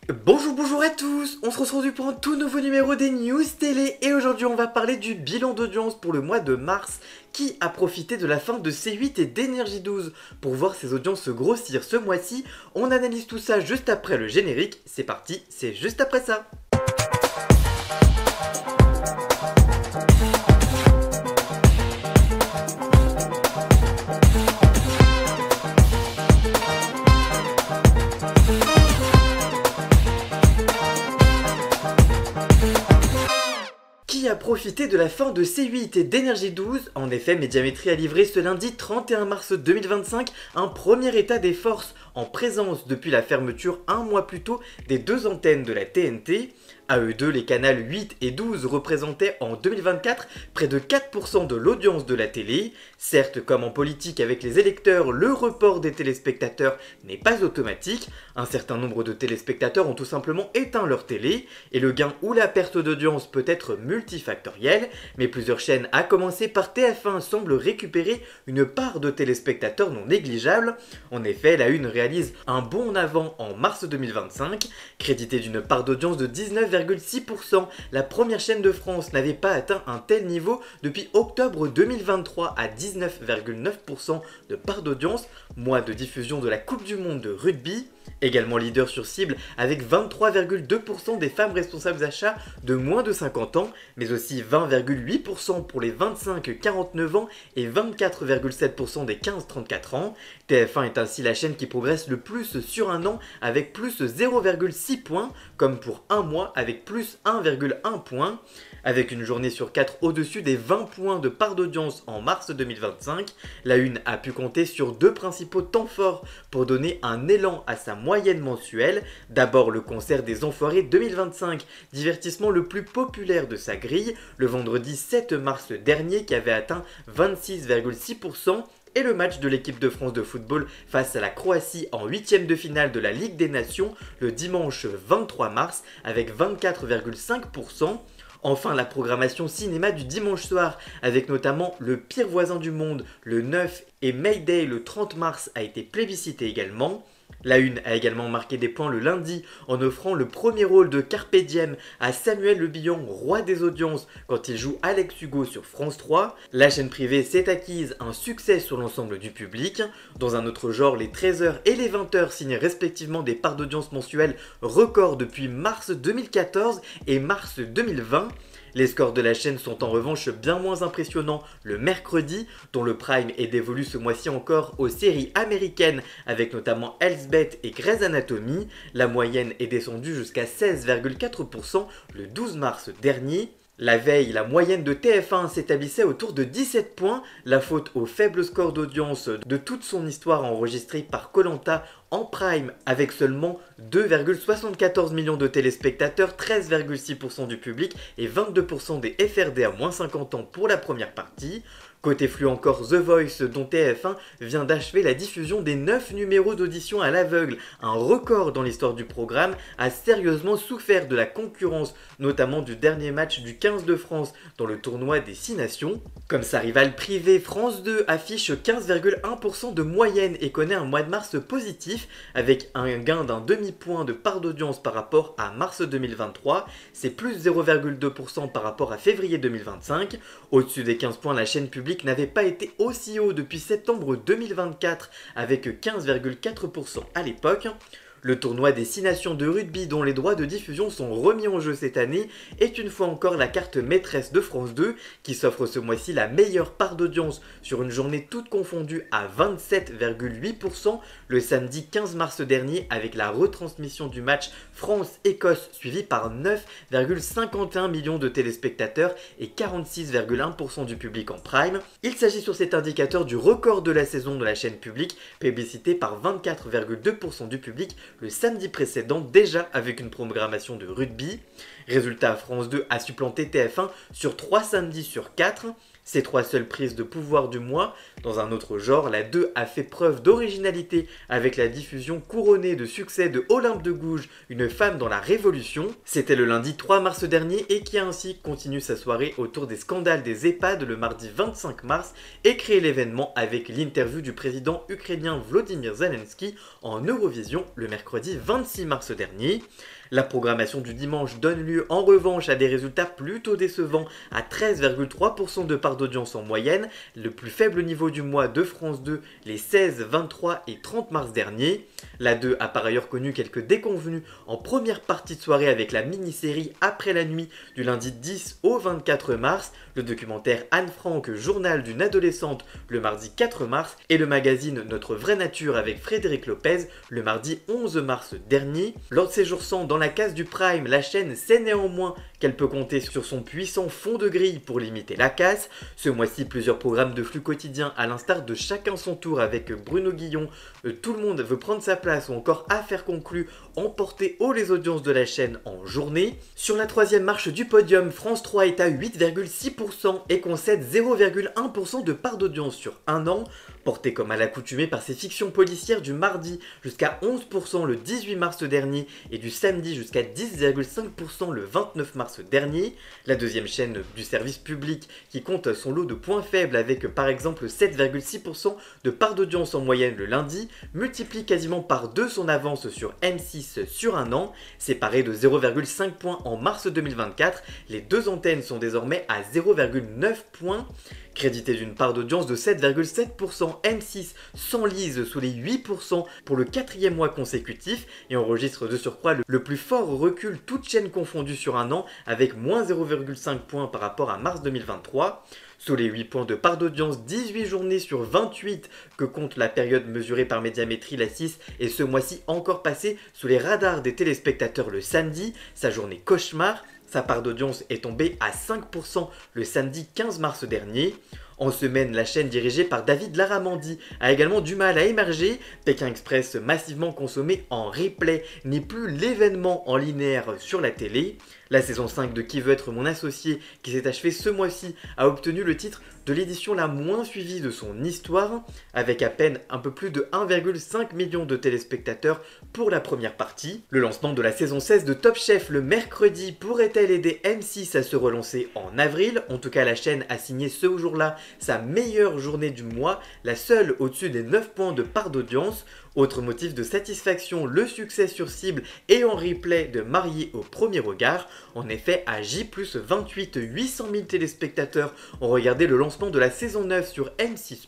Bonjour à tous, on se retrouve pour un tout nouveau numéro des News Télé et aujourd'hui on va parler du bilan d'audience pour le mois de mars qui a profité de la fin de C8 et d'Énergie 12 pour voir ses audiences se grossir ce mois-ci. On analyse tout ça juste après le générique, c'est parti, c'est juste après ça. Qui a profité de la fin de C8 et d'Énergie 12. En effet, Médiamétrie a livré ce lundi 31 mars 2025 un premier état des forces en présence depuis la fermeture un mois plus tôt des deux antennes de la TNT. À eux deux, les canaux 8 et 12 représentaient en 2024 près de 4% de l'audience de la télé. Certes, comme en politique avec les électeurs, le report des téléspectateurs n'est pas automatique. Un certain nombre de téléspectateurs ont tout simplement éteint leur télé et le gain ou la perte d'audience peut être multifactoriel. Mais plusieurs chaînes, à commencer par TF1, semblent récupérer une part de téléspectateurs non négligeable. En effet, la Une réalise un bond en avant en mars 2025, crédité d'une part d'audience de 19,6%. La première chaîne de France n'avait pas atteint un tel niveau depuis octobre 2023 à 19,9% de part d'audience, mois de diffusion de la Coupe du Monde de rugby. Également leader sur cible avec 23,2% des femmes responsables d'achat de moins de 50 ans, mais aussi 20,8% pour les 25-49 ans et 24,7% des 15-34 ans. TF1 est ainsi la chaîne qui progresse le plus sur un an avec plus 0,6 points, comme pour un mois avec plus 1,1 point. Avec une journée sur 4 au-dessus des 20 points de part d'audience en mars 2025, la Une a pu compter sur deux principaux temps forts pour donner un élan à sa moyenne mensuelle. D'abord le concert des Enfoirés 2025, divertissement le plus populaire de sa grille, le vendredi 7 mars dernier qui avait atteint 26,6%. Et le match de l'équipe de France de football face à la Croatie en 8e de finale de la Ligue des Nations le dimanche 23 mars avec 24,5%. Enfin, la programmation cinéma du dimanche soir, avec notamment Le Pire Voisin du Monde le 9 et Mayday le 30 mars a été plébiscité également. La Une a également marqué des points le lundi en offrant le premier rôle de Carpe Diem à Samuel Le Bihan, roi des audiences, quand il joue Alex Hugo sur France 3. La chaîne privée s'est acquise un succès sur l'ensemble du public. Dans un autre genre, les 13h et les 20h signent respectivement des parts d'audience mensuelles records depuis mars 2014 et mars 2020. Les scores de la chaîne sont en revanche bien moins impressionnants le mercredi, dont le prime est dévolu ce mois-ci encore aux séries américaines avec notamment Elsbeth et Grey's Anatomy. La moyenne est descendue jusqu'à 16,4% le 12 mars dernier. La veille, la moyenne de TF1 s'établissait autour de 17 points, la faute au faible score d'audience de toute son histoire enregistrée par Koh-Lanta en prime avec seulement 2,74 millions de téléspectateurs, 13,6% du public et 22% des FRD à moins 50 ans pour la première partie. Côté flux encore, The Voice, dont TF1 vient d'achever la diffusion des 9 numéros d'audition à l'aveugle, un record dans l'histoire du programme, a sérieusement souffert de la concurrence, notamment du dernier match du 15 de France dans le tournoi des 6 nations. Comme sa rivale privée, France 2 affiche 15,1% de moyenne et connaît un mois de mars positif, avec un gain d'un demi-point de part d'audience par rapport à mars 2023, c'est plus 0,2% par rapport à février 2025. Au-dessus des 15 points, la chaîne publique n'avait pas été aussi haut depuis septembre 2024 avec 15,4% à l'époque. Le tournoi des 6 nations de rugby dont les droits de diffusion sont remis en jeu cette année est une fois encore la carte maîtresse de France 2 qui s'offre ce mois-ci la meilleure part d'audience sur une journée toute confondue à 27,8% le samedi 15 mars dernier avec la retransmission du match France-Écosse suivi par 9,51 millions de téléspectateurs et 46,1% du public en prime. Il s'agit sur cet indicateur du record de la saison de la chaîne publique, plébiscité par 24,2% du public le samedi précédent, déjà avec une programmation de rugby. Résultat, France 2 a supplanté TF1 sur 3 samedis sur 4. Ces 3 seules prises de pouvoir du mois Dans un autre genre, la 2 a fait preuve d'originalité avec la diffusion couronnée de succès de Olympe de Gouges, Une femme dans la Révolution. C'était le lundi 3 mars dernier et qui a ainsi continué sa soirée autour des scandales des EHPAD le mardi 25 mars et créé l'événement avec l'interview du président ukrainien Volodymyr Zelensky en Eurovision le mercredi 26 mars dernier. La programmation du dimanche donne lieu en revanche à des résultats plutôt décevants à 13,3% de part d'audience en moyenne, le plus faible niveau du mois de France 2 les 16, 23 et 30 mars dernier. La 2 a par ailleurs connu quelques déconvenues en première partie de soirée avec la mini-série Après la nuit du lundi 10 au 24 mars, le documentaire Anne Frank, journal d'une adolescente le mardi 4 mars et le magazine Notre vraie nature avec Frédéric Lopez le mardi 11 mars dernier. Lors de ces jours sans dans la case du Prime, la chaîne sait néanmoins qu'elle peut compter sur son puissant fond de grille pour limiter la casse. Ce mois-ci, plusieurs programmes de flux quotidiens à l'instar de Chacun son tour avec Bruno Guillon, Tout le monde veut prendre sa place ou encore Affaires conclues ont porté haut les audiences de la chaîne en journée. Sur la troisième marche du podium, France 3 est à 8,6% et concède 0,1% de part d'audience sur un an, porté comme à l'accoutumée par ses fictions policières du mardi jusqu'à 11% le 18 mars dernier et du samedi jusqu'à 10,5% le 29 mars dernier. La deuxième chaîne du service public qui compte son lot de points faibles avec par exemple 7,6% de part d'audience en moyenne le lundi, multiplie quasiment par 2 son avance sur M6 sur un an, séparé de 0,5 points en mars 2024, les deux antennes sont désormais à 0,9 points. Crédité d'une part d'audience de 7,7%, M6 s'enlise sous les 8% pour le quatrième mois consécutif et enregistre de surcroît le plus fort recul toutes chaînes confondues sur un an avec moins 0,5 points par rapport à mars 2023. Sous les 8 points de part d'audience, 18 journées sur 28 que compte la période mesurée par Médiamétrie la 6 et ce mois-ci encore passé sous les radars des téléspectateurs le samedi, sa journée cauchemar. Sa part d'audience est tombée à 5% le samedi 15 mars dernier. En semaine, la chaîne dirigée par David Larramendy a également du mal à émerger. Pékin Express, massivement consommé en replay, n'est plus l'événement en linéaire sur la télé. La saison 5 de Qui veut être mon associé, qui s'est achevée ce mois-ci, a obtenu le titre de l'édition la moins suivie de son histoire, avec à peine un peu plus de 1,5 million de téléspectateurs pour la première partie. Le lancement de la saison 16 de Top Chef le mercredi pourrait-elle aider M6 à se relancer en avril? En tout cas, la chaîne a signé ce jour-là sa meilleure journée du mois, la seule au-dessus des 9 points de part d'audience. Autre motif de satisfaction, le succès sur cible et en replay de Marié au premier regard. En effet, à J+28, 800 000 téléspectateurs ont regardé le lancement de la saison 9 sur M6+,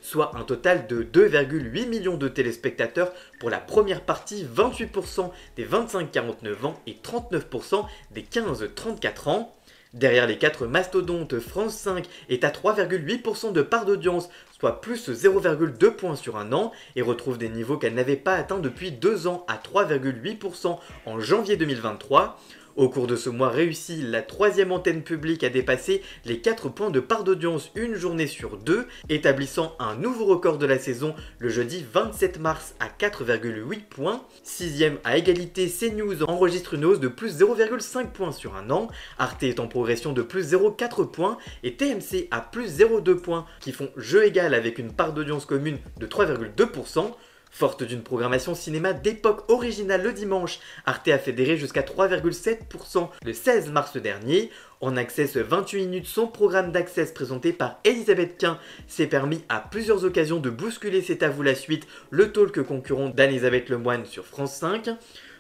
soit un total de 2,8 millions de téléspectateurs pour la première partie, 28% des 25-49 ans et 39% des 15-34 ans. Derrière les 4 mastodontes, France 5 est à 3,8% de part d'audience, soit plus 0,2 points sur un an, et retrouve des niveaux qu'elle n'avait pas atteints depuis 2 ans à 3,8% en janvier 2023. Au cours de ce mois réussi, la troisième antenne publique a dépassé les 4 points de part d'audience une journée sur 2, établissant un nouveau record de la saison le jeudi 27 mars à 4,8 points. Sixième à égalité, CNews enregistre une hausse de plus 0,5 points sur un an, Arte est en progression de plus 0,4 points et TMC à plus 0,2 points qui font jeu égal avec une part d'audience commune de 3,2%. Forte d'une programmation cinéma d'époque originale le dimanche, Arte a fédéré jusqu'à 3,7% le 16 mars dernier. En Access 28 minutes, son programme d'Access présenté par Elisabeth Quint s'est permis à plusieurs occasions de bousculer C'est à vous la suite, le talk concurrent d'Anne-Elisabeth Lemoine sur France 5.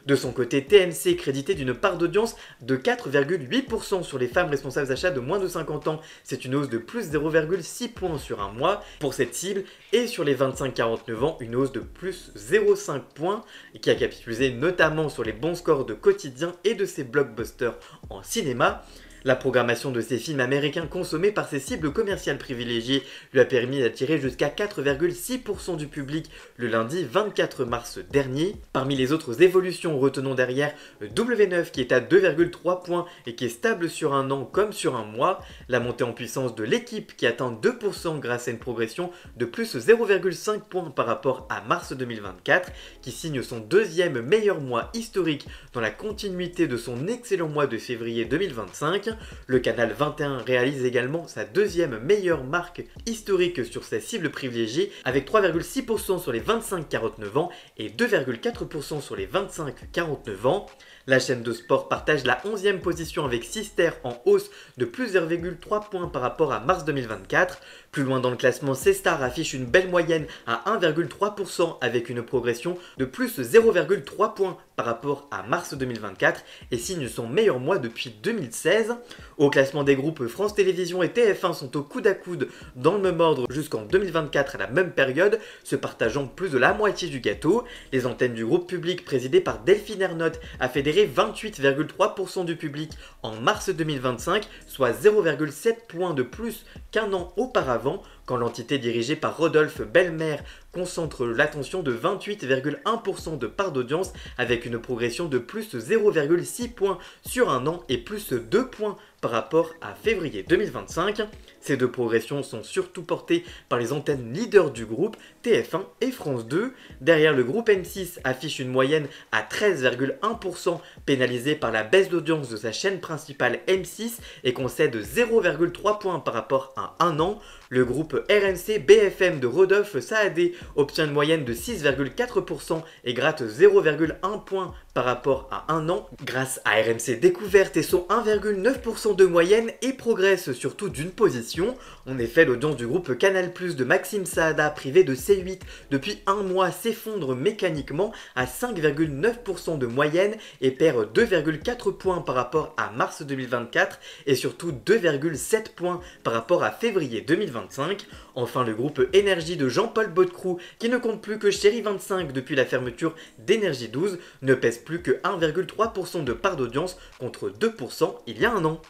De son côté, TMC crédité d'une part d'audience de 4,8% sur les femmes responsables d'achat de moins de 50 ans. C'est une hausse de plus 0,6 points sur un mois pour cette cible. Et sur les 25-49 ans, une hausse de plus 0,5 points qui a capitalisé notamment sur les bons scores de Quotidien et de ses blockbusters en cinéma. La programmation de ces films américains consommés par ses cibles commerciales privilégiées lui a permis d'attirer jusqu'à 4,6% du public le lundi 24 mars dernier. Parmi les autres évolutions, retenons derrière W9 qui est à 2,3 points et qui est stable sur un an comme sur un mois. La montée en puissance de l'équipe qui atteint 2% grâce à une progression de plus 0,5 points par rapport à mars 2024 qui signe son deuxième meilleur mois historique dans la continuité de son excellent mois de février 2025. ligne. Le canal 21 réalise également sa deuxième meilleure marque historique sur sa cible privilégiée avec 3,6% sur les 25-49 ans et 2,4% sur les 25-49 ans. La chaîne de sport partage la 11e position avec Sister en hausse de plus 0,3 points par rapport à mars 2024. Plus loin dans le classement, C-Star affiche une belle moyenne à 1,3% avec une progression de plus 0,3 points par rapport à mars 2024 et signe son meilleur mois depuis 2016. Au classement des groupes, France Télévisions et TF1 sont au coude à coude dans le même ordre jusqu'en 2024 à la même période, se partageant plus de la moitié du gâteau. Les antennes du groupe public présidé par Delphine Ernotte a fédéré 28,3% du public en mars 2025, soit 0,7 points de plus qu'un an auparavant, quand l'entité dirigée par Rodolphe Belmer concentre l'attention de 28,1% de part d'audience avec une progression de plus 0,6 points sur un an et plus 2 points par rapport à février 2025. Ces deux progressions sont surtout portées par les antennes leaders du groupe, TF1 et France 2. Derrière, le groupe M6 affiche une moyenne à 13,1%, pénalisée par la baisse d'audience de sa chaîne principale M6 et concède 0,3 points par rapport à un an. Le groupe RMC BFM de Rodolphe Saadé obtient une moyenne de 6,4% et gratte 0,1 point par rapport à un an grâce à RMC Découverte et son 1,9% de moyenne et progresse surtout d'une position. En effet, l'audience du groupe Canal+ de Maxime Saada privé de C8 depuis un mois s'effondre mécaniquement à 5,9% de moyenne et perd 2,4 points par rapport à mars 2024 et surtout 2,7 points par rapport à février 2025. Enfin, le groupe Énergie de Jean-Paul Boutcrou, qui ne compte plus que Chéri 25 depuis la fermeture d'Énergie 12, ne pèse plus que 1,3% de part d'audience contre 2% il y a un an.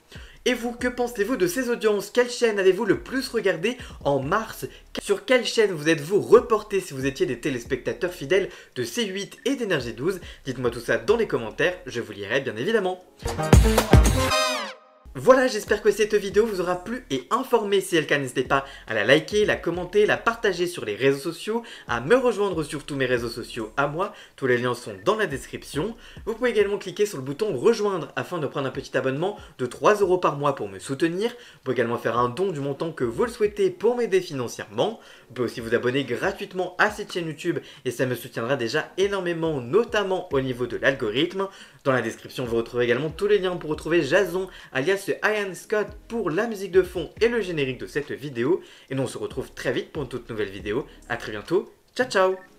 Et vous, que pensez-vous de ces audiences? Quelle chaîne avez-vous le plus regardé en mars? Sur quelle chaîne vous êtes-vous reporté si vous étiez des téléspectateurs fidèles de C8 et d'Énergie 12? Dites-moi tout ça dans les commentaires, je vous lirai bien évidemment. Voilà, j'espère que cette vidéo vous aura plu et informé. Si c'est le cas, n'hésitez pas à la liker, la commenter, la partager sur les réseaux sociaux, à me rejoindre sur tous mes réseaux sociaux à moi. Tous les liens sont dans la description. Vous pouvez également cliquer sur le bouton rejoindre afin de prendre un petit abonnement de 3 € par mois pour me soutenir. Vous pouvez également faire un don du montant que vous le souhaitez pour m'aider financièrement. Vous pouvez aussi vous abonner gratuitement à cette chaîne YouTube et ça me soutiendra déjà énormément, notamment au niveau de l'algorithme. Dans la description, vous retrouverez également tous les liens pour retrouver Jason, alias Ian Scott, pour la musique de fond et le générique de cette vidéo. Et nous on se retrouve très vite pour une toute nouvelle vidéo. A très bientôt, ciao ciao.